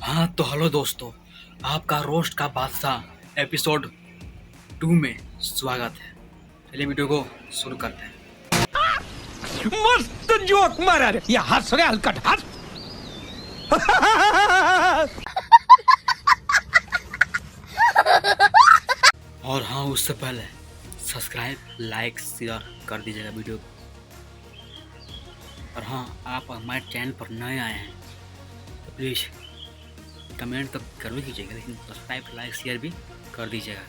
हाँ तो हेलो दोस्तों, आपका रोस्ट का बादशाह एपिसोड 2 में स्वागत है। चलिए वीडियो को शुरू करते हैं। मस्त जोक मारा रे, ये हंस रे हलकट हंस। और हाँ, उससे पहले सब्सक्राइब, लाइक, शेयर कर दीजिएगा वीडियो को। और हाँ, आप हमारे चैनल पर नए आए हैं तो प्लीज़ कमेंट तो जरूर कीजिएगा, लेकिन सब्सक्राइब, लाइक, शेयर भी कर दीजिएगा।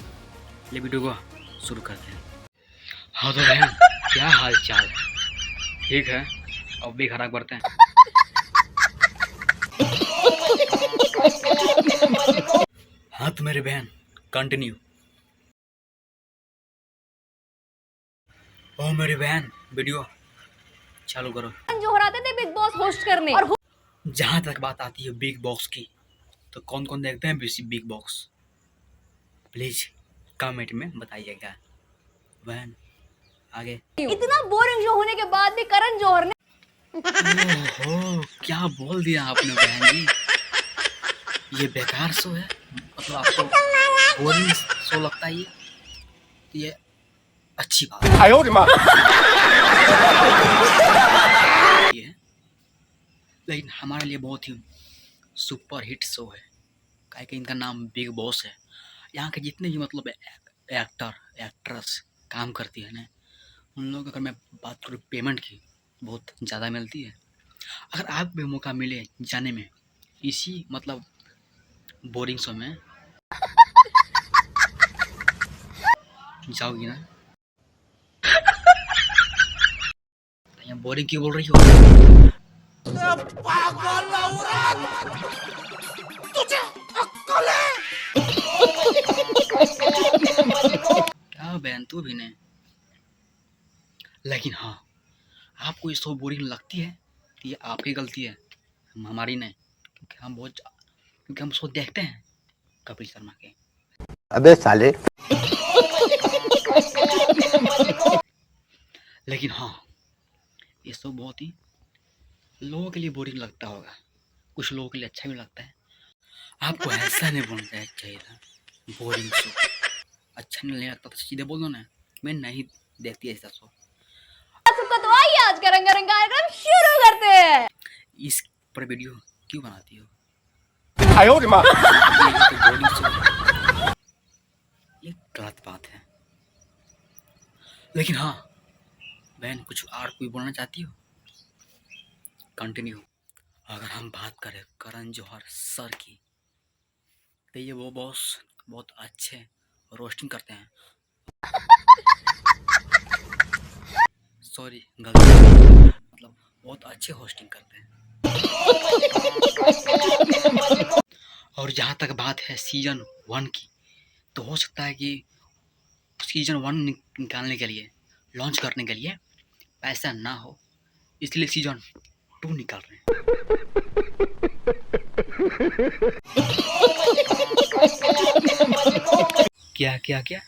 चलिए वीडियो को शुरू करते हैं। हाँ तो बहन, क्या हाल चाल है? ठीक है, अब भी खराब करते हैं। हाँ तो मेरी बहन कंटिन्यू। ओ मेरी बहन, वीडियो चालू करो। जो हराते थे बिग बॉस होस्ट करने और जहाँ तक बात आती है बिग बॉस की, तो कौन कौन देखते हैं बिग बॉस? प्लीज कमेंट में बताइएगा। बहन आगे। इतना बोरिंग शो होने के बाद भी करण जौहर ने ओहो, क्या बोल दिया आपने बहन जी। ये बेकार शो है, मतलब आपको बोरिंग शो लगता है ये अच्छी बात है। ये लेकिन हमारे लिए बहुत ही सुपर हिट शो है, काहे कि इनका नाम बिग बॉस है। यहाँ के जितने भी मतलब एक्टर एक्ट्रेस काम करती है ना, उन लोग अगर मैं बात करूँ पेमेंट की, बहुत ज़्यादा मिलती है। अगर आप भी मौका मिले जाने में इसी मतलब बोरिंग शो में, जाओगी ना? यहाँ बोरिंग क्यों बोल रही हो? क्या बहन, तू भी नहीं? लेकिन हाँ, आपको ये शो बोरिंग लगती है तो ये आपकी गलती है, हमारी नहीं। क्योंकि हम शो देखते हैं कपिल शर्मा के। अबे साले। लेकिन हाँ, ये शो बहुत ही लोगों के लिए बोरिंग लगता होगा, कुछ लोगों के लिए अच्छा भी लगता है। आपको ऐसा नहीं बोलना चाहिए था। बोरिंग शो अच्छा नहीं लगता तो सीधे बोल दो ना, मैं नहीं देखती ऐसा शो। सबका तो आइए आज का रंगारंग कार्यक्रम शुरू करते हैं। इस पर वीडियो क्यों बनाती हो? ये गलत बात है। लेकिन हाँ बहन, कुछ और कोई बोलना चाहती हो? कंटिन्यू। अगर हम बात करें करण जौहर सर की, तो ये वो बॉस बहुत अच्छे रोस्टिंग करते हैं। सॉरी गलती, मतलब बहुत अच्छे होस्टिंग करते हैं। और जहाँ तक बात है सीजन 1 की, तो हो सकता है कि सीजन 1 निकालने के लिए, लॉन्च करने के लिए पैसा ना हो, इसलिए सीजन 2 निकाल रहे हैं। क्या क्या क्या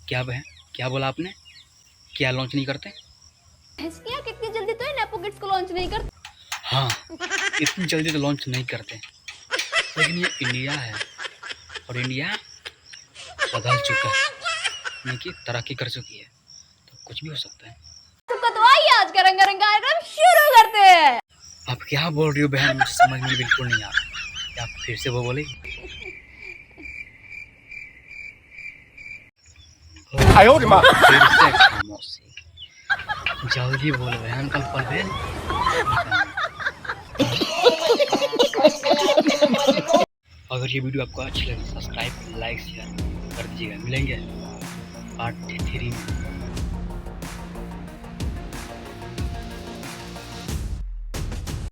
क्या बहन, क्या बोला आपने? क्या लॉन्च नहीं करते? क्या कितनी जल्दी तो नेपो किड्स को लॉन्च नहीं करते? हाँ, इतनी जल्दी तो लॉन्च नहीं करते, लेकिन ये इंडिया है और इंडिया बदल चुका है, यानी कि तरक्की कर चुकी है, तो कुछ भी हो सकता है। सबका तो आइए आज का रंगारंग कार्यक्रम शुरू करते हैं। आप क्या बोल रही हो बहन, मुझे समझ में बिल्कुल नहीं आ रहा। क्या आप फिर से वो बोले? फिर से खामोशी। जल्दी बोल बहन, कल पल बहन। अगर ये वीडियो आपको अच्छी लगे, सब्सक्राइब, लाइक, शेयर कर दीजिएगा। मिलेंगे पार्ट 3 में।